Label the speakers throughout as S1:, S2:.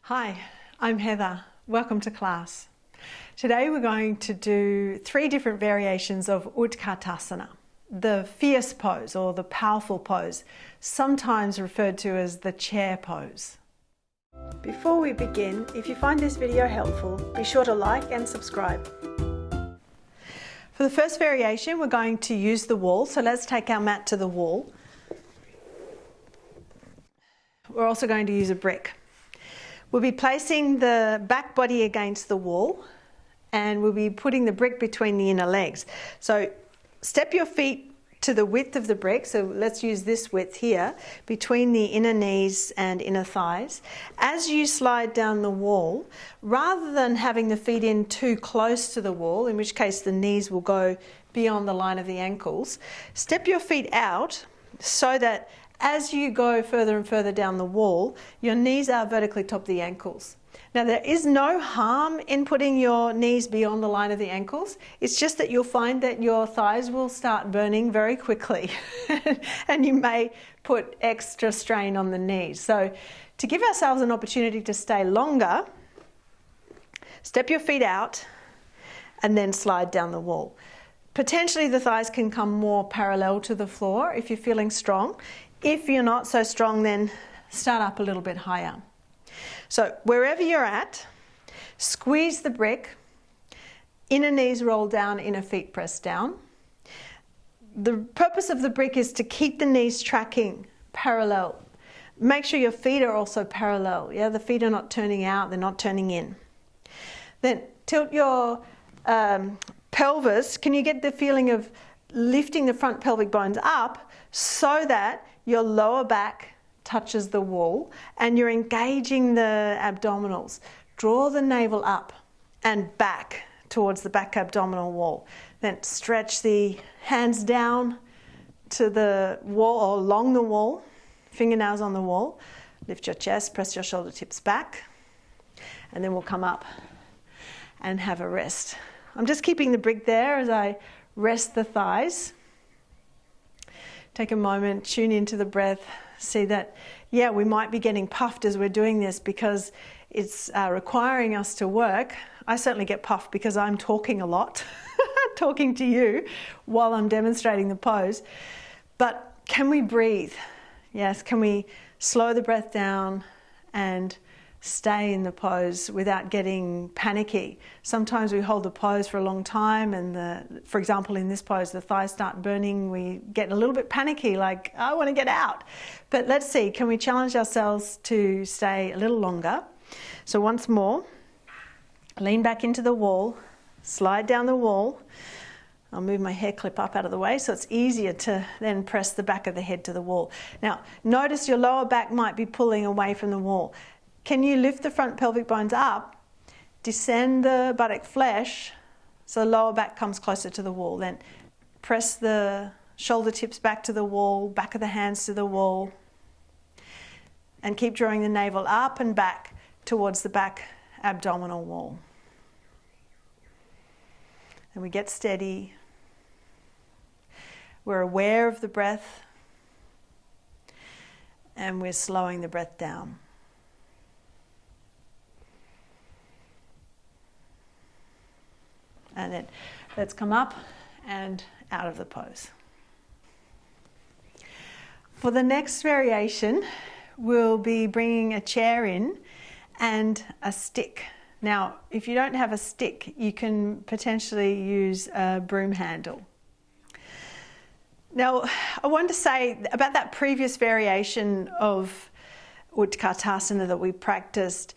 S1: Hi, I'm Heather. Welcome to class. Today we're going to do 3 different variations of Utkatasana, the fierce pose or the powerful pose, sometimes referred to as the chair pose. Before we begin, if you find this video helpful, be sure to like and subscribe. For the first variation, we're going to use the wall, so let's take our mat to the wall. We're also going to use a brick. We'll be placing the back body against the wall and we'll be putting the brick between the inner legs. So step your feet to the width of the brick, so let's use this width here, between the inner knees and inner thighs. As you slide down the wall, rather than having the feet in too close to the wall, in which case the knees will go beyond the line of the ankles, step your feet out so that as you go further and further down the wall, your knees are vertically top of the ankles. Now, there is no harm in putting your knees beyond the line of the ankles. It's just that you'll find that your thighs will start burning very quickly and you may put extra strain on the knees. So to give ourselves an opportunity to stay longer, step your feet out and then slide down the wall. Potentially the thighs can come more parallel to the floor if you're feeling strong. If you're not so strong, then start up a little bit higher. So wherever you're at, squeeze the brick, inner knees roll down, inner feet press down. The purpose of the brick is to keep the knees tracking parallel. Make sure your feet are also parallel. Yeah, the feet are not turning out, they're not turning in. Then tilt your pelvis. Can you get the feeling of lifting the front pelvic bones up so that your lower back touches the wall and you're engaging the abdominals? Draw the navel up and back towards the back abdominal wall. Then stretch the hands down to the wall or along the wall, fingernails on the wall. Lift your chest, press your shoulder tips back, and then we'll come up and have a rest. I'm just keeping the brick there as I rest the thighs. Take a moment, tune into the breath, see that, yeah, we might be getting puffed as we're doing this because it's requiring us to work. I certainly get puffed because I'm talking a lot, talking to you while I'm demonstrating the pose. But can we breathe? Yes, can we slow the breath down and stay in the pose without getting panicky? Sometimes we hold the pose for a long time and for example in this pose the thighs start burning, we get a little bit panicky, like I want to get out. But let's see, can we challenge ourselves to stay a little longer? So once more, lean back into the wall, slide down the wall. I'll move my hair clip up out of the way so it's easier to then press the back of the head to the wall. Now notice your lower back might be pulling away from the wall. Can you lift the front pelvic bones up, descend the buttock flesh so the lower back comes closer to the wall? Then press the shoulder tips back to the wall, back of the hands to the wall, and keep drawing the navel up and back towards the back abdominal wall. And we get steady. We're aware of the breath and we're slowing the breath down. And then let's come up and out of the pose. For the next variation, we'll be bringing a chair in and a stick. Now, if you don't have a stick, you can potentially use a broom handle. Now, I want to say about that previous variation of Utkatasana that we practiced,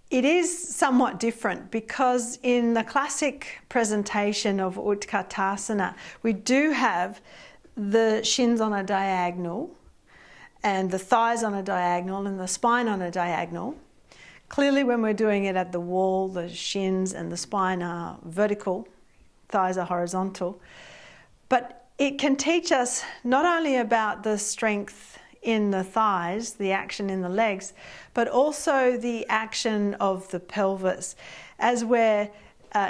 S1: it is somewhat different because in the classic presentation of Utkatasana, we do have the shins on a diagonal and the thighs on a diagonal and the spine on a diagonal. Clearly when we're doing it at the wall, the shins and the spine are vertical, thighs are horizontal. But it can teach us not only about the strength in the thighs, the action in the legs, but also the action of the pelvis. As we're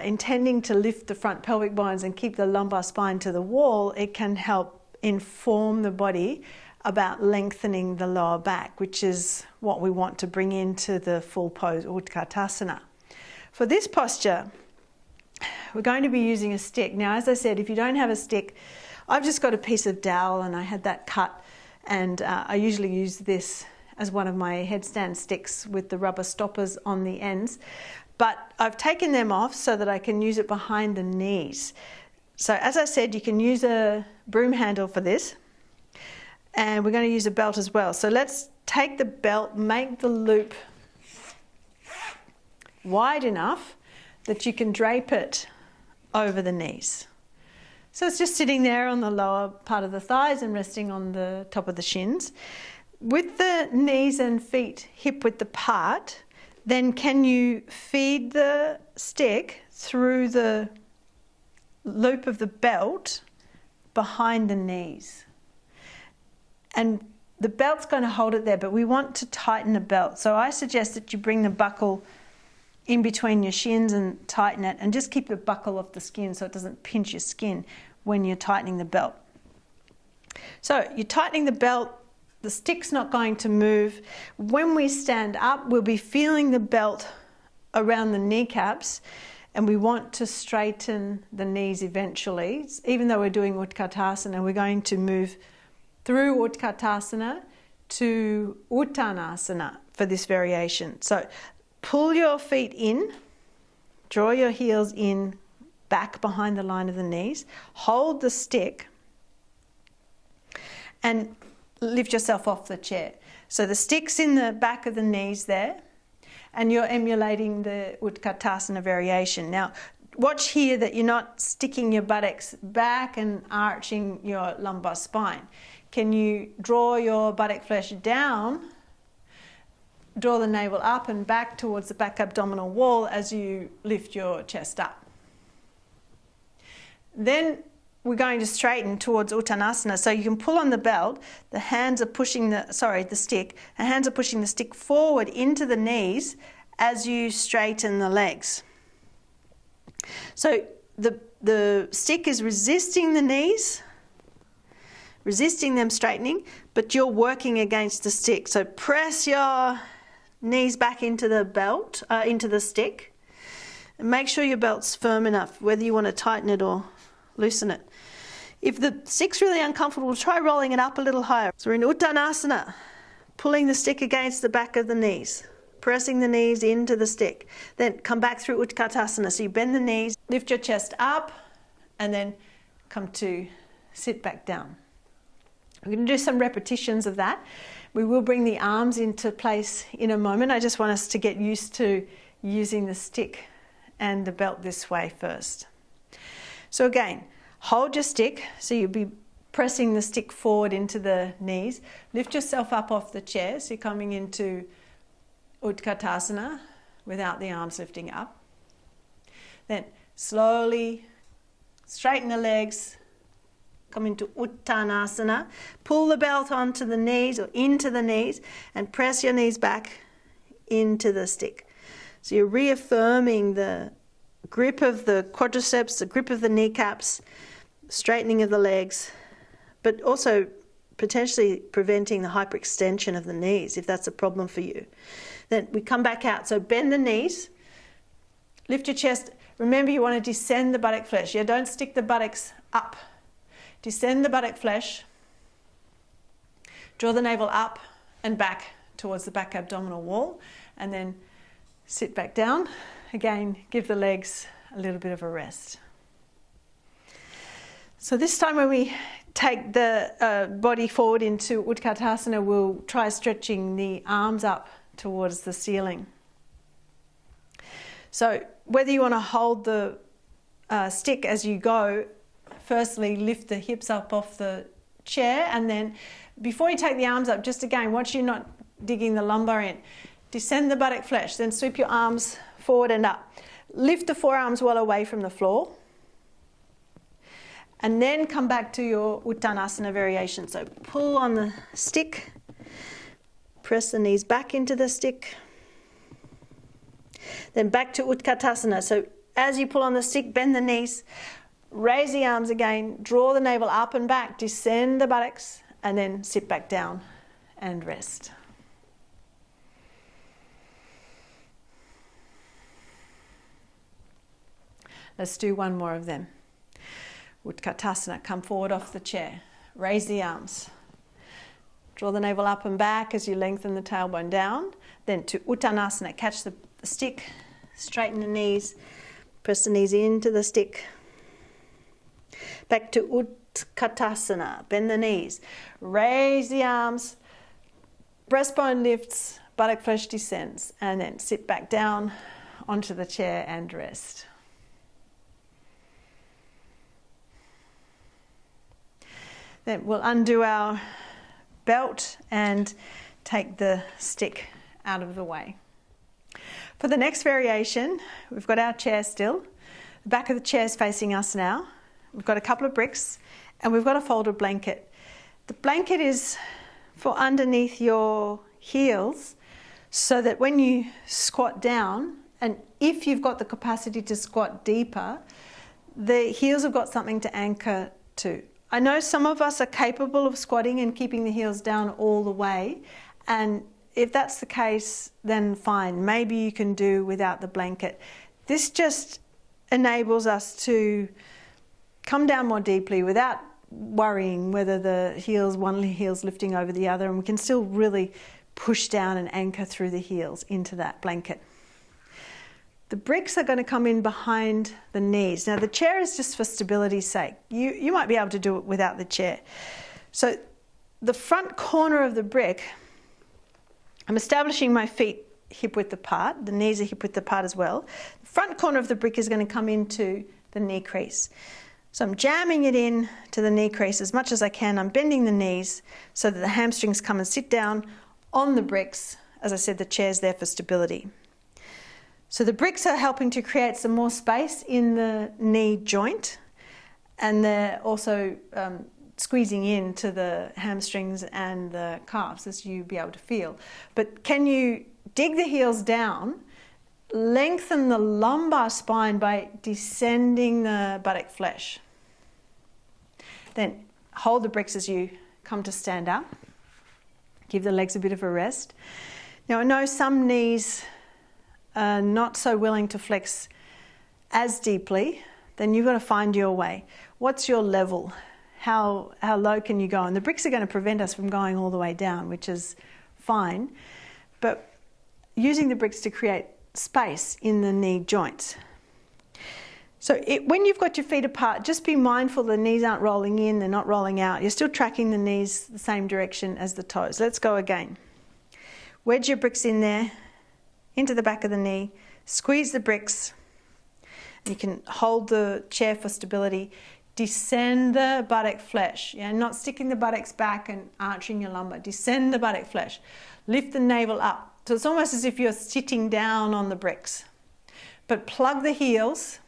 S1: intending to lift the front pelvic bones and keep the lumbar spine to the wall, it can help inform the body about lengthening the lower back, which is what we want to bring into the full pose Utkatasana. For this posture, we're going to be using a stick. Now, as I said, if you don't have a stick, I've just got a piece of dowel and I had that cut, and I usually use this as one of my headstand sticks with the rubber stoppers on the ends. But I've taken them off so that I can use it behind the knees. So as I said, you can use a broom handle for this. And we're going to use a belt as well. So let's take the belt, make the loop wide enough that you can drape it over the knees. So it's just sitting there on the lower part of the thighs and resting on the top of the shins. With the knees and feet hip width apart, then can you feed the stick through the loop of the belt behind the knees? And the belt's going to hold it there, but we want to tighten the belt. So I suggest that you bring the buckle in between your shins and tighten it, and just keep the buckle off the skin so it doesn't pinch your skin when you're tightening the belt. So you're tightening the belt, the stick's not going to move. When we stand up, we'll be feeling the belt around the kneecaps, and we want to straighten the knees eventually. Even though we're doing Utkatasana, we're going to move through Utkatasana to Uttanasana for this variation. So pull your feet in, draw your heels in, back behind the line of the knees, hold the stick and lift yourself off the chair. So the stick's in the back of the knees there, and you're emulating the Utkatasana variation. Now, watch here that you're not sticking your buttocks back and arching your lumbar spine. Can you draw your buttock flesh down, draw the navel up and back towards the back abdominal wall as you lift your chest up? Then we're going to straighten towards Uttanasana. So you can pull on the belt, the hands are pushing the stick, the hands are pushing the stick forward into the knees as you straighten the legs. So the stick is resisting the knees, resisting them straightening, but you're working against the stick. So press your knees back into the belt, into the stick, and make sure your belt's firm enough, whether you want to tighten it or loosen it. If the stick's really uncomfortable, try rolling it up a little higher. So we're in Uttanasana, pulling the stick against the back of the knees, pressing the knees into the stick. Then come back through Utkatasana. So you bend the knees, lift your chest up, and then come to sit back down. We're going to do some repetitions of that. We will bring the arms into place in a moment. I just want us to get used to using the stick and the belt this way first. So again, hold your stick. So you'll be pressing the stick forward into the knees. Lift yourself up off the chair. So you're coming into Utkatasana without the arms lifting up. Then slowly straighten the legs. Come into Uttanasana, pull the belt onto the knees or into the knees and press your knees back into the stick. So you're reaffirming the grip of the quadriceps, the grip of the kneecaps, straightening of the legs, but also potentially preventing the hyperextension of the knees if that's a problem for you. Then we come back out. So bend the knees, lift your chest. Remember, you want to descend the buttock flesh. Yeah, don't stick the buttocks up. Descend the buttock flesh, draw the navel up and back towards the back abdominal wall, and then sit back down. Again, give the legs a little bit of a rest. So this time when we take the body forward into Utkatasana, we'll try stretching the arms up towards the ceiling. So whether you want to hold the stick as you go, firstly, lift the hips up off the chair, and then before you take the arms up, just again, watch you not digging the lumbar in. Descend the buttock flesh, then sweep your arms forward and up. Lift the forearms well away from the floor, and then come back to your Uttanasana variation. So pull on the stick, press the knees back into the stick, then back to Utkatasana. So as you pull on the stick, bend the knees, raise the arms again, draw the navel up and back, descend the buttocks and then sit back down and rest. Let's do one more of them. Utkatasana, come forward off the chair. Raise the arms. Draw the navel up and back as you lengthen the tailbone down. Then to Uttanasana, catch the stick, straighten the knees, press the knees into the stick. Back to Utkatasana, bend the knees, raise the arms, breastbone lifts, buttock flesh descends, and then sit back down onto the chair and rest. Then we'll undo our belt and take the stick out of the way. For the next variation, we've got our chair still. The back of the chair is facing us now. We've got a couple of bricks and we've got a folded blanket. The blanket is for underneath your heels so that when you squat down, and if you've got the capacity to squat deeper, the heels have got something to anchor to. I know some of us are capable of squatting and keeping the heels down all the way, and if that's the case, then fine. Maybe you can do without the blanket. This just enables us to come down more deeply without worrying whether one heel's lifting over the other, and we can still really push down and anchor through the heels into that blanket. The bricks are going to come in behind the knees. Now the chair is just for stability's sake. You might be able to do it without the chair. So the front corner of the brick, I'm establishing my feet hip width apart. The knees are hip width apart as well. The front corner of the brick is going to come into the knee crease. So I'm jamming it in to the knee crease as much as I can. I'm bending the knees so that the hamstrings come and sit down on the bricks. As I said, the chair's there for stability. So the bricks are helping to create some more space in the knee joint, and they're also squeezing into the hamstrings and the calves as you be able to feel. But can you dig the heels down, lengthen the lumbar spine by descending the buttock flesh? Then hold the bricks as you come to stand up. Give the legs a bit of a rest. Now I know some knees are not so willing to flex as deeply. Then you've got to find your way. What's your level? How low can you go? And the bricks are going to prevent us from going all the way down, which is fine. But using the bricks to create space in the knee joints. So when you've got your feet apart, just be mindful the knees aren't rolling in, they're not rolling out. You're still tracking the knees the same direction as the toes. Let's go again. Wedge your bricks in there, into the back of the knee, squeeze the bricks. You can hold the chair for stability. Descend the buttock flesh. Not sticking the buttocks back and arching your lumbar. Descend the buttock flesh. Lift the navel up. So it's almost as if you're sitting down on the bricks. But plug the heels.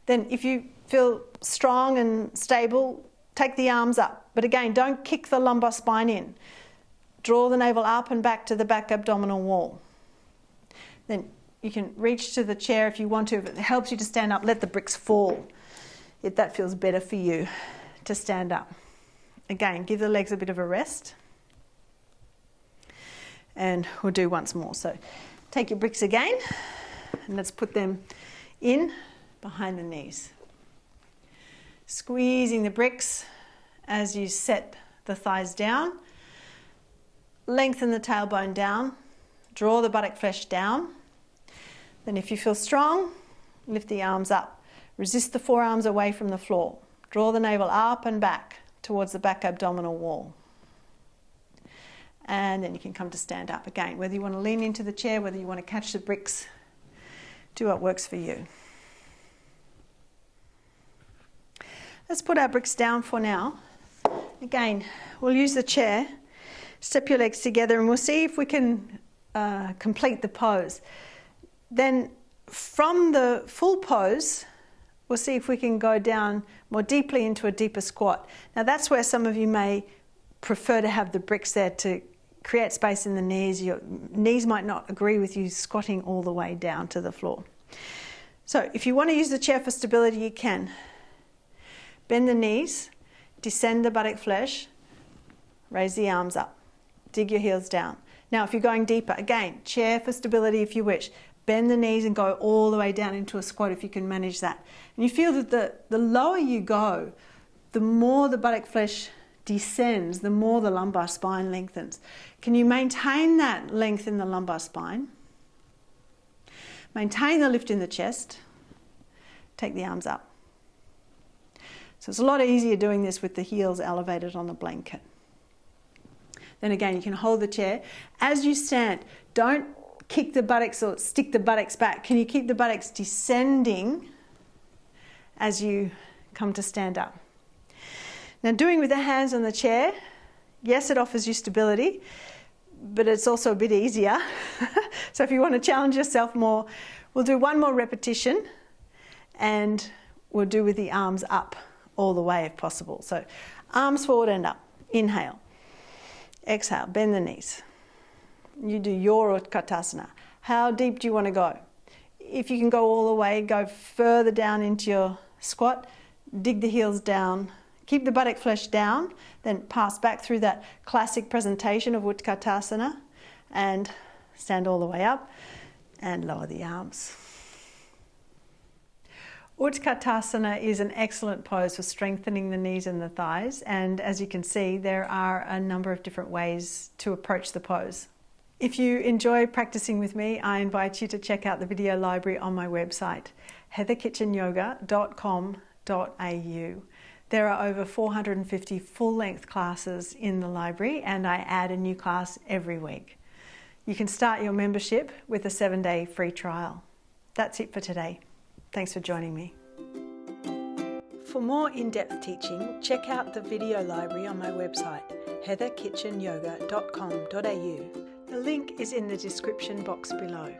S1: Then if you feel strong and stable, take the arms up. But again, don't kick the lumbar spine in. Draw the navel up and back to the back abdominal wall. Then you can reach to the chair if you want to. If it helps you to stand up, let the bricks fall. If that feels better for you to stand up. Again, give the legs a bit of a rest. And we'll do once more. So take your bricks again and let's put them in behind the knees. Squeezing the bricks as you set the thighs down. Lengthen the tailbone down. Draw the buttock flesh down. Then if you feel strong, lift the arms up. Resist the forearms away from the floor. Draw the navel up and back towards the back abdominal wall. And then you can come to stand up again. Whether you want to lean into the chair, whether you want to catch the bricks, do what works for you. Let's put our bricks down for now. Again, we'll use the chair. Step your legs together and we'll see if we can complete the pose. Then from the full pose, we'll see if we can go down more deeply into a deeper squat. Now that's where some of you may prefer to have the bricks there to create space in the knees. Your knees might not agree with you squatting all the way down to the floor. So if you want to use the chair for stability, you can. Bend the knees, descend the buttock flesh, Raise the arms up. Dig your heels down. Now, if you're going deeper, again, chair for stability if you wish. Bend the knees and go all the way down into a squat if you can manage that. And you feel that the lower you go, the more the buttock flesh descends, the more the lumbar spine lengthens. Can you maintain that length in the lumbar spine? Maintain the lift in the chest. Take the arms up. So it's a lot easier doing this with the heels elevated on the blanket. Then again, you can hold the chair. As you stand, don't kick the buttocks or stick the buttocks back. Can you keep the buttocks descending as you come to stand up? Now, doing with the hands on the chair, yes, it offers you stability, but it's also a bit easier. So if you want to challenge yourself more, we'll do one more repetition and we'll do with the arms up all the way if possible. So arms forward and up. Inhale. Exhale. Bend the knees. You do your Utkatasana. How deep do you want to go? If you can go all the way, go further down into your squat. Dig the heels down. Keep the buttock flesh down. Then pass back through that classic presentation of Utkatasana and stand all the way up and lower the arms. Utkatasana is an excellent pose for strengthening the knees and the thighs, and as you can see, there are a number of different ways to approach the pose. If you enjoy practicing with me, I invite you to check out the video library on my website, heatherkitchenyoga.com.au. There are over 450 full-length classes in the library, and I add a new class every week. You can start your membership with a 7-day free trial. That's it for today. Thanks for joining me. For more in-depth teaching, check out the video library on my website, heatherkitchenyoga.com.au. The link is in the description box below.